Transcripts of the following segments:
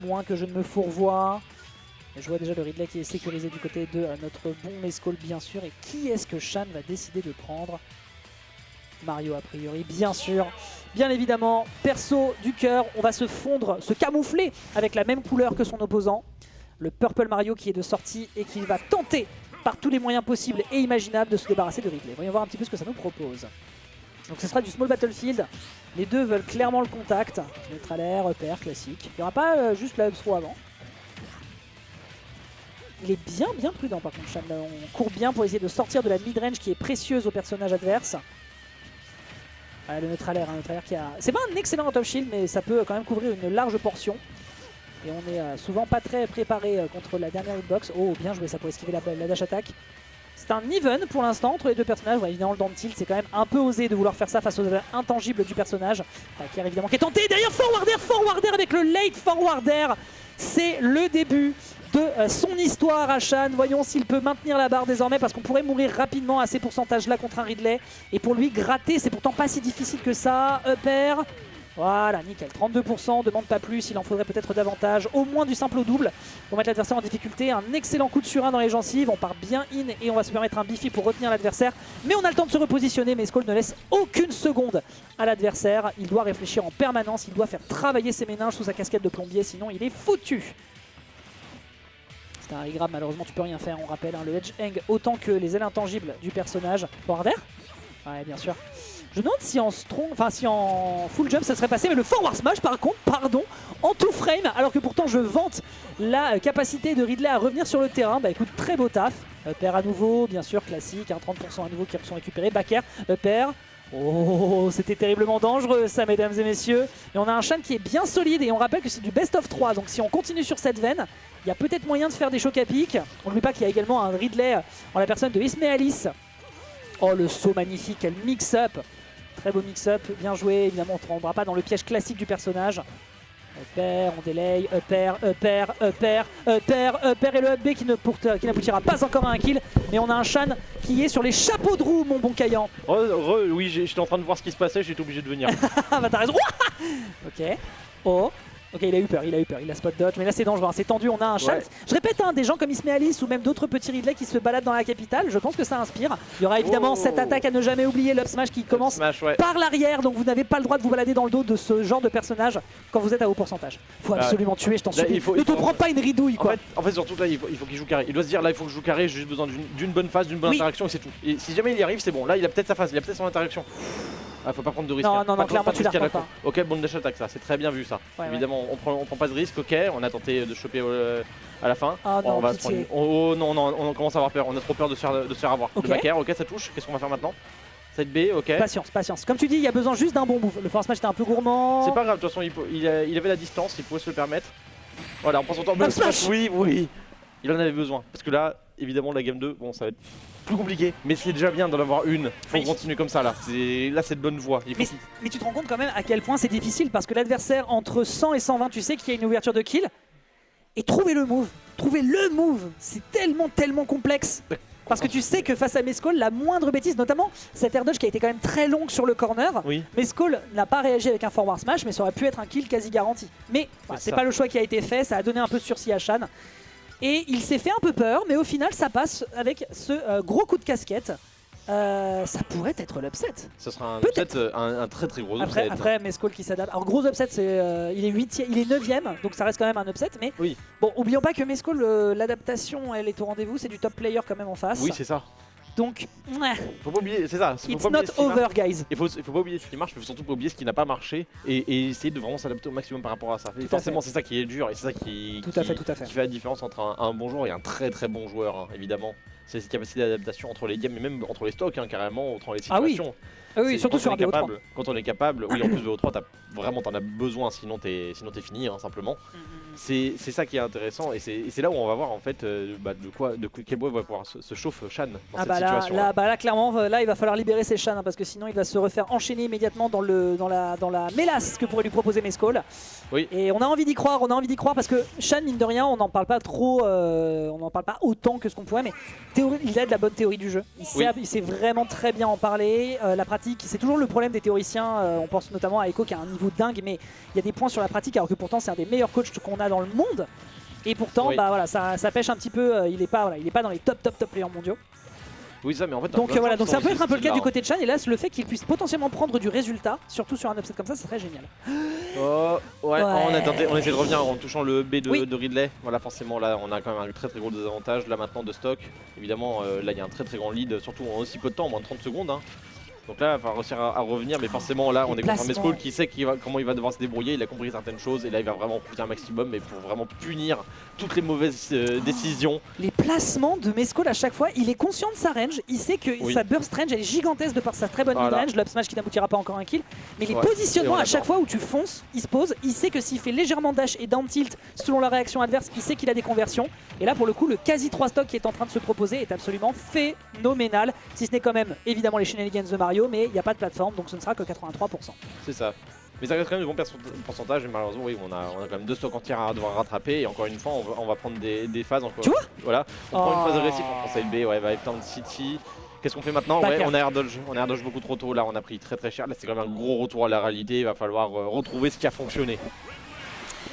Moins que je ne me fourvoie. Et je vois déjà le Ridley qui est sécurisé du côté de notre bon Mescall bien sûr. Et qui est-ce que Shan va décider de prendre? Mario a priori, bien sûr. Bien évidemment, perso du cœur, on va se fondre, se camoufler avec la même couleur que son opposant. Le Purple Mario qui est de sortie et qui va tenter par tous les moyens possibles et imaginables de se débarrasser de Ridley. Voyons voir un petit peu ce que ça nous propose. Donc ce sera du Small Battlefield. Les deux veulent clairement le contact. Mettre à l'air, repère, classique. Il n'y aura pas juste la up throw avant. Il est bien prudent par contre, Shan. On court bien pour essayer de sortir de la mid-range qui est précieuse au personnage adverse. Le neutre à l'air qui a... C'est pas un excellent top shield, mais ça peut quand même couvrir une large portion. Et on est souvent pas très préparé contre la dernière hitbox. Oh, bien joué ça pour esquiver la dash attack. C'est un even pour l'instant entre les deux personnages. Ouais, évidemment, le down tilt, c'est quand même un peu osé de vouloir faire ça face aux intangibles du personnage. Qui évidemment qui est tenté. D'ailleurs, forward air avec le late forward air. C'est le début de son histoire à Shan. Voyons s'il peut maintenir la barre désormais parce qu'on pourrait mourir rapidement à ces pourcentages-là contre un Ridley. Et pour lui, gratter, c'est pourtant pas si difficile que ça. Up air. Voilà, nickel. 32%, demande pas plus, il en faudrait peut-être davantage. Au moins du simple au double pour mettre l'adversaire en difficulté. Un excellent coup de surin dans les gencives. On part bien in et on va se permettre un biffy pour retenir l'adversaire. Mais on a le temps de se repositionner. Mais Mescall ne laisse aucune seconde à l'adversaire. Il doit réfléchir en permanence. Il doit faire travailler ses méninges sous sa casquette de plombier. Sinon, il est foutu. C'est un high grab, malheureusement, tu peux rien faire. On rappelle le edge hang autant que les ailes intangibles du personnage. Forward air. Ouais, bien sûr. Je me demande si en strong, enfin si en full jump ça serait passé, mais le forward smash par contre, pardon, en two frame, alors que pourtant je vante la capacité de Ridley à revenir sur le terrain. Bah écoute, très beau taf. Up air à nouveau, bien sûr, classique, 30% à nouveau qui sont récupérés. Back air, up air. Oh, c'était terriblement dangereux ça, mesdames et messieurs. Et on a un Shan qui est bien solide et on rappelle que c'est du best of 3. Donc si on continue sur cette veine, il y a peut-être moyen de faire des chocs à pic. On n'oublie pas qu'il y a également un Ridley en la personne de Ismaelis. Oh, le saut magnifique, quel mix-up. Très beau mix-up, bien joué. Évidemment, on ne tombera pas dans le piège classique du personnage. Up air, on délaye, up air, up air, up air, up air, up air et le up B qui n'aboutira pas encore à un kill. Mais on a un Shan qui est sur les chapeaux de roue, mon bon Kayan. Oui, j'étais en train de voir ce qui se passait, j'étais obligé de venir. Bah t'as raison. Ok. Oh. Ok, il a eu peur, il a spot dodge, mais là c'est dangereux, hein, c'est tendu, on a un Shan. Ouais. Je répète, hein, des gens comme Ismaelis ou même d'autres petits Ridley qui se baladent dans la capitale, je pense que ça inspire. Il y aura évidemment cette attaque à ne jamais oublier, l'up smash qui commence par l'arrière, donc vous n'avez pas le droit de vous balader dans le dos de ce genre de personnage quand vous êtes à haut pourcentage. Faut absolument tuer, je t'en supplie. Ne te prends pas une ridouille quoi. En fait surtout là, il faut qu'il joue carré. Il doit se dire là, il faut que je joue carré, j'ai juste besoin d'une bonne phase, d'une bonne interaction et c'est tout. Et si jamais il y arrive, c'est bon, là il a peut-être sa phase, il a peut-être son interaction. Ah, faut pas prendre de risque. Non, clairement tu la prends pas. Ok, bon dash attack ça, c'est très bien vu ça. Ouais, évidemment, on prend pas de risque, ok, on a tenté de choper à la fin. Ah non, on va se prendre on commence à avoir peur, on a trop peur de se faire avoir. Okay. Le back air, ok, ça touche, qu'est-ce qu'on va faire maintenant? Side B, ok. Patience. Comme tu dis, il y a besoin juste d'un bon move. Le force smash était un peu gourmand. C'est pas grave, de toute façon, il avait la distance, il pouvait se le permettre. Voilà, on prend son temps. Oui, il en avait besoin. Parce que là, évidemment, la game 2, bon, ça va être plus compliqué, mais c'est déjà bien d'en avoir une. Faut continuer comme ça là. Là c'est de bonne voie. Mais tu te rends compte quand même à quel point c'est difficile parce que l'adversaire entre 100 et 120, tu sais qu'il y a une ouverture de kill. Et trouver le move, c'est tellement complexe. Parce que tu sais que face à Mescall, la moindre bêtise, notamment cette air dodge qui a été quand même très longue sur le corner, Mescall n'a pas réagi avec un forward smash, mais ça aurait pu être un kill quasi garanti. Mais c'est pas le choix qui a été fait, ça a donné un peu de sursis à Shan. Et il s'est fait un peu peur, mais au final ça passe avec ce gros coup de casquette. Ça pourrait être l'upset. Ce sera un upset, un très gros upset. Après Mescall qui s'adapte. Alors gros upset, il est 9ème, donc ça reste quand même un upset. Mais bon, oublions pas que Mescall, l'adaptation, elle est au rendez-vous, c'est du top player quand même en face. Oui, c'est ça. Donc, faut pas oublier, c'est ça. It's not over, guys. Il faut pas oublier ce qui marche, mais faut surtout pas oublier ce qui n'a pas marché et essayer de vraiment s'adapter au maximum par rapport à ça. Et forcément, c'est ça qui est dur et c'est ça qui fait la différence entre un bon joueur et un très bon joueur, hein, évidemment. C'est cette capacité d'adaptation entre les games et même entre les stocks, hein, carrément, entre les situations. Ah oui, surtout sur un BO3. Quand on est capable, oui, en plus BO3, t'en as besoin, sinon t'es fini, hein, simplement. C'est ça qui est intéressant et c'est là où on va voir en fait de quel bois va pouvoir se chauffe Shan dans cette situation. Là, clairement, là il va falloir libérer ses Shan, hein, parce que sinon il va se refaire enchaîner immédiatement dans la mélasse que pourrait lui proposer Mescall. Oui. Et on a envie d'y croire, parce que Shan, mine de rien, on n'en parle pas trop, on n'en parle pas autant que ce qu'on pourrait, mais il a de la bonne théorie du jeu. Il sait vraiment très bien en parler, la pratique pratique. C'est toujours le problème des théoriciens. On pense notamment à Echo qui a un niveau dingue, mais il y a des points sur la pratique alors que pourtant c'est un des meilleurs coachs qu'on a dans le monde. Et pourtant, oui. bah voilà, ça pêche un petit peu. Il est pas dans les top players mondiaux. Oui, ça, mais en fait, donc voilà, donc ça peut être un peu le cas du côté de Chan. Et là, le fait qu'il puisse potentiellement prendre du résultat, surtout sur un upset comme ça serait génial. Oh, ouais. On essaie de revenir en touchant le B de Ridley. Voilà, forcément, là, on a quand même un très gros désavantage là maintenant de stock. Évidemment, là, il y a un très grand lead, surtout en aussi peu de temps, en moins de 30 secondes. Hein. Donc là, il va réussir à revenir, mais forcément là, on est contre un Mescall qui sait comment il va devoir se débrouiller, il a compris certaines choses et là il va vraiment profiter un maximum, mais pour vraiment punir toutes les mauvaises décisions. Les placements de Mescall à chaque fois, il est conscient de sa range, il sait que sa burst range elle est gigantesque de par sa très bonne mid-range, l'up smash qui n'aboutira pas encore un kill, mais les positionnements à chaque fois où tu fonces, il se pose, il sait que s'il fait légèrement dash et down tilt selon la réaction adverse, il sait qu'il a des conversions, et là pour le coup le quasi 3 stock qui est en train de se proposer est absolument phénoménal, si ce n'est quand même évidemment les shenanigans de Mario, mais il n'y a pas de plateforme donc ce ne sera que 83%. C'est ça. Mais ça reste quand même de bons pourcentages, mais malheureusement oui, on a quand même 2 stocks entiers à devoir rattraper et encore une fois on va prendre des phases encore. Tu vois, voilà, on prend une phase agressive, on prend celle B, ouais, va Town City. Qu'est-ce qu'on fait maintenant? Ouais, on a air dodge beaucoup trop tôt, là on a pris très cher, là c'est quand même un gros retour à la réalité, il va falloir retrouver ce qui a fonctionné.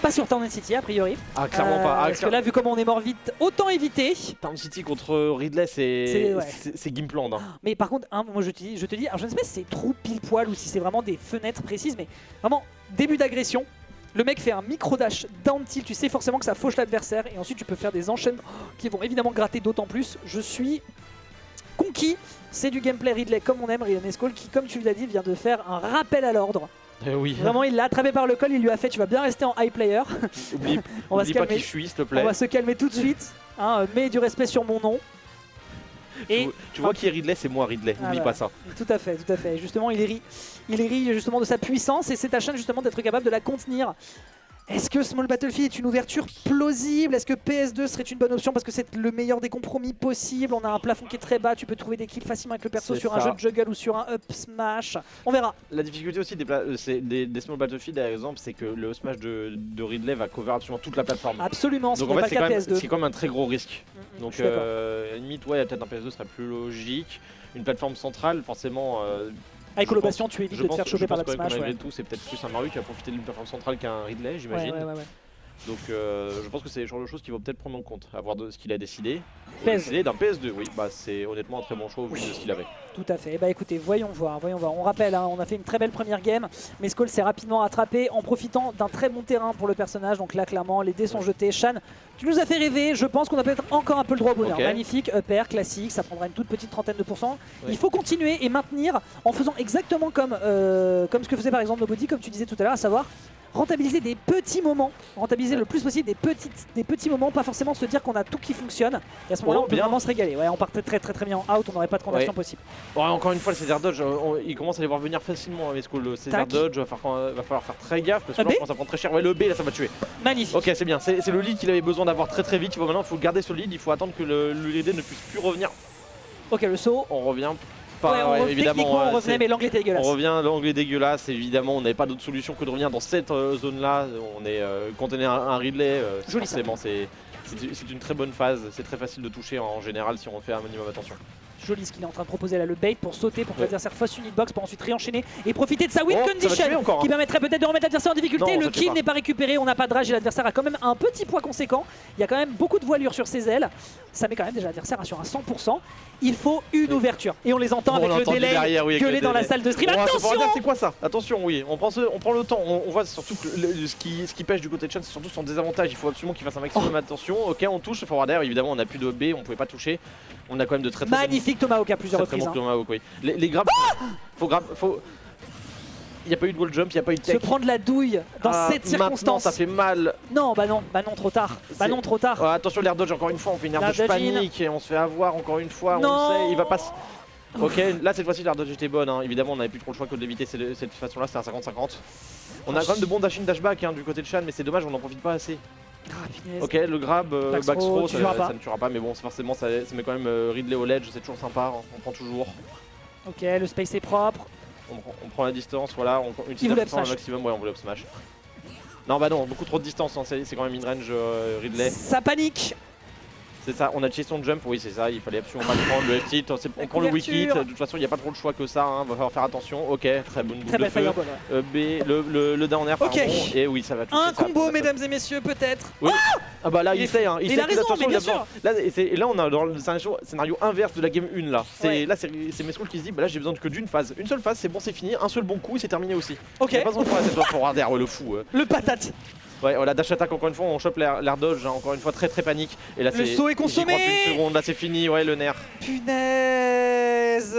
Pas sur Town City a priori. Ah clairement pas. Parce que là vu comment on est mort vite, autant éviter. Town City contre Ridley c'est Gimpland. Hein. Mais par contre, hein, moi je te dis, alors je ne sais pas si c'est trop pile poil ou si c'est vraiment des fenêtres précises, mais vraiment début d'agression. Le mec fait un micro dash down tilt, tu sais forcément que ça fauche l'adversaire et ensuite tu peux faire des enchaînements qui vont évidemment gratter d'autant plus. Je suis conquis, c'est du gameplay Ridley comme on aime, Mescall qui comme tu l'as dit vient de faire un rappel à l'ordre. Oui. Vraiment il l'a attrapé par le col, il lui a fait tu vas bien rester en high player. Oublie pas qui je suis s'il te plaît. On va se calmer tout de suite, hein, mets du respect sur mon nom. Et tu vois qui est Ridley, c'est moi Ridley, n'oublie pas ça. Tout à fait, justement il est ri justement de sa puissance et c'est à Chan justement d'être capable de la contenir. Est-ce que Small Battlefield est une ouverture plausible? Est-ce que PS2 serait une bonne option parce que c'est le meilleur des compromis possibles? On a un plafond qui est très bas, tu peux trouver des kills facilement avec le perso sur un jeu de juggle ou sur un up smash. On verra. La difficulté aussi des Small Battlefield par exemple, c'est que le smash de Ridley va cover absolument toute la plateforme. Absolument, donc en fait c'est quand même un très gros risque. Donc limite ouais, peut-être un PS2 serait plus logique. Une plateforme centrale forcément... avec Colobation, tu évites de te faire choper par la smash. Malgré tout, c'est peut-être plus un Mario qui va profiter d'une plateforme centrale qu'un Ridley, j'imagine. Ouais. Donc je pense que c'est le genre de choses qu'il faut peut-être prendre en compte, à voir de ce qu'il a décidé. Décidé d'un PS2, oui, bah c'est honnêtement un très bon choix au vu de ce qu'il avait. Tout à fait. Bah écoutez, voyons voir. On rappelle, hein, on a fait une très belle première game. Mescall s'est rapidement rattrapé en profitant d'un très bon terrain pour le personnage. Donc là, clairement, les dés sont jetés. Chan, tu nous as fait rêver. Je pense qu'on a peut-être encore un peu le droit au bonheur. Magnifique, upper, classique. Ça prendra une toute petite trentaine de pourcents. Il faut continuer et maintenir en faisant exactement comme ce que faisait par exemple Nobody, comme tu disais tout à l'heure, à savoir rentabiliser des petits moments, rentabiliser le plus possible des petits moments, pas forcément se dire qu'on a tout qui fonctionne. Et à ce moment-là, on peut vraiment se régaler. Ouais, on partait très bien en out, on n'aurait pas de conversion possible. Bon, encore une fois, le César Dodge, il commence à les voir venir facilement. Mescall, le César Dodge, va falloir faire très gaffe parce que là, ça prend très cher. Ouais, le B, là, ça va tuer. Magnifique. Ok, c'est bien. C'est le lead qu'il avait besoin d'avoir très vite. Maintenant, il faut le garder ce lead. Il faut attendre que le lead ne puisse plus revenir. Ok, le saut. On revient. Évidemment, on revenait, mais l'angle était dégueulasse. On revient, l'angle est dégueulasse, évidemment, on n'avait pas d'autre solution que de revenir dans cette zone-là. On est quand on est un Ridley, forcément, c'est une très bonne phase, c'est très facile de toucher en général si on fait un minimum attention. Joli ce qu'il est en train de proposer là, le bait pour sauter, pour que l'adversaire fasse une hitbox, pour ensuite réenchaîner et profiter de sa win condition qui permettrait peut-être de remettre l'adversaire en difficulté. Le kill n'est pas récupéré, on n'a pas de rage et l'adversaire a quand même un petit poids conséquent. Il y a quand même beaucoup de voilure sur ses ailes. Ça met quand même déjà l'adversaire sur un 100%. Il faut une ouverture et on les entend avec le délai gueuler dans la salle de stream. Attention, c'est quoi ça? Attention, oui, on prend le temps. On voit surtout que ce qui pêche du côté de Chan, c'est surtout son désavantage. Il faut absolument qu'il fasse un maximum attention. Ok, on touche forwarder, évidemment, on n'a plus de B, on pouvait pas toucher. On a quand même de très magnifique Tomahawk à plusieurs reprises. Tomahawk, oui. Les grabs, il n'y a pas eu de wall jump, il n'y a pas eu de tech. Se prendre la douille dans cette circonstance. Ça fait mal. Non, bah non, trop tard. Attention l'air dodge, encore une fois, on fait une air dodge panique et on se fait avoir encore une fois. Non. On sait, il va pas. Ok, là cette fois-ci l'air dodge était bonne, hein. Évidemment on n'avait plus trop le choix que d'éviter cette façon là, c'était un 50-50. On a quand même de bons dash-in dash-back du côté de Chan, mais c'est dommage, on n'en profite pas assez. Ok, le grab, backthrow, ça ne tuera pas, mais bon, forcément ça met quand même Ridley au ledge, c'est toujours sympa, on prend toujours. Ok, le space est propre. On prend la distance, voilà, on utilise le maximum, ouais, on voulait up smash. Non, bah non, beaucoup trop de distance, hein. C'est quand même in range Ridley. Ça panique. C'est ça, on a checké son jump, oui c'est ça, il fallait absolument pas le prendre, le F-tilt, on prend le weak hit, de toute façon il n'y a pas trop le choix que ça, hein, va falloir faire attention, ok, très bonne boucle de feu, fireball, B, le down air, pardon, et oui ça va toucher. Un combo mesdames et messieurs peut-être. Oui. Ah bah là il sait, hein, il a raison, mais bien sûr. Là, et là on a dans le scénario inverse de la game 1 là, là c'est Mescrol qui se dit, bah là j'ai besoin que d'une phase, une seule phase, c'est bon c'est fini, un seul bon coup et c'est terminé aussi. Ok. Il n'y a pas besoin de faire cette phase pour Warder, le fou. Le patate. Ouais, voilà, dash attack encore une fois, on chope l'air dodge, hein, encore une fois très panique. Et là, le saut est consommé. Une seconde, là c'est fini, ouais, le nerf. Punaise.